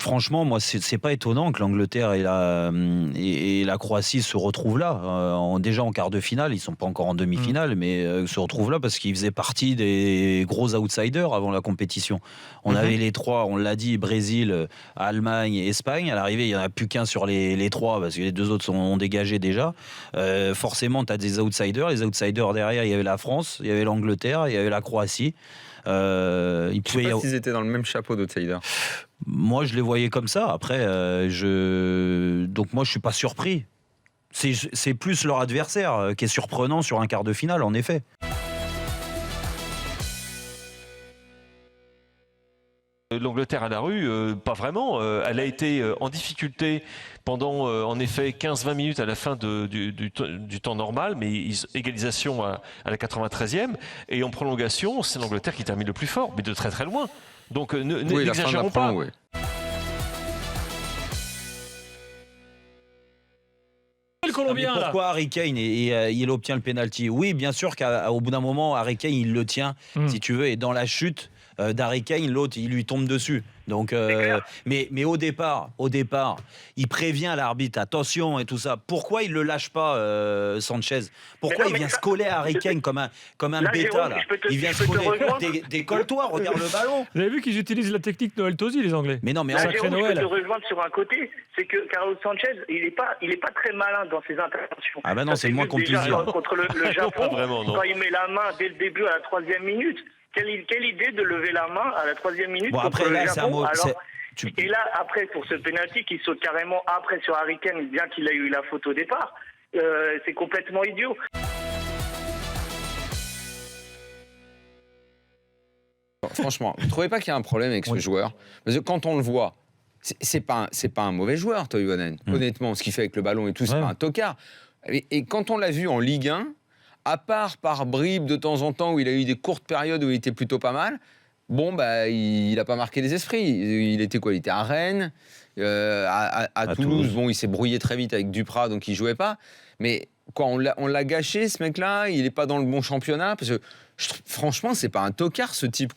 Franchement, moi, c'est pas étonnant que l'Angleterre et la Croatie se retrouvent là. Déjà en quart de finale, ils sont pas encore en demi-finale, mais se retrouvent là parce qu'ils faisaient partie des gros outsiders avant la compétition. On avait les trois, on l'a dit, Brésil, Allemagne et Espagne. À l'arrivée, il y en a plus qu'un sur les trois parce que les deux autres ont dégagé déjà. Forcément, tu as des outsiders. Les outsiders derrière, il y avait la France, il y avait l'Angleterre, il y avait la Croatie. Je sais pas s'ils étaient dans le même chapeau d'outsider. Moi, je les voyais comme ça. Après, donc moi, je suis pas surpris. C'est plus leur adversaire qui est surprenant sur un quart de finale, en effet. L'Angleterre à la rue, pas vraiment. Elle a été en difficulté pendant, en effet, 15-20 minutes à la fin du temps normal, mais égalisation à la 93e. Et en prolongation, c'est l'Angleterre qui termine le plus fort, mais de très très loin. Donc n'exagérons pas. Oui. Pourquoi Harry Kane il obtient le penalty? Oui, bien sûr qu'au bout d'un moment, Harry Kane, il le tient, si tu veux, et dans la chute d'Harry Kane, l'autre, il lui tombe dessus. Donc, mais au départ, il prévient l'arbitre, attention et tout ça. Pourquoi il le lâche pas, Sanchez? Pourquoi il vient se coller à Harry Kane comme un bêta là? Il vient se coller. Décolle-toi, regarde le ballon. Vous avez vu qu'ils utilisent la technique Noël Tosi, les Anglais? Mais non, mais Jérôme, je peux te rejoindre sur un côté, c'est que Carlos Sanchez, il est pas très malin dans ses interventions. Ah ben non, c'est le moins qu'on puisse dire. Contre le Japon, vraiment, non. quand il met la main dès le début à la 3e minute, quelle idée de lever la main à la 3e minute bon, contre après, le là, Japon. c'est Et là, après, pour ce penalty qui saute carrément après sur Harry Kane, bien qu'il a eu la faute au départ, c'est complètement idiot. Franchement, vous ne trouvez pas qu'il y a un problème avec ce joueur? Parce que quand on le voit, c'est pas un mauvais joueur, Toivonen. Honnêtement, ce qu'il fait avec le ballon et tout, c'est pas un tocard. Et quand on l'a vu en Ligue 1, à part par bribes de temps en temps où il a eu des courtes périodes où il était plutôt pas mal, bon, bah, il n'a pas marqué les esprits. Il était quoi? Il était à Rennes, à Toulouse. Bon, il s'est brouillé très vite avec Duprat, donc il jouait pas. Mais quoi, on l'a gâché, ce mec-là. Il n'est pas dans le bon championnat. Parce que franchement, c'est pas un tocard, ce type.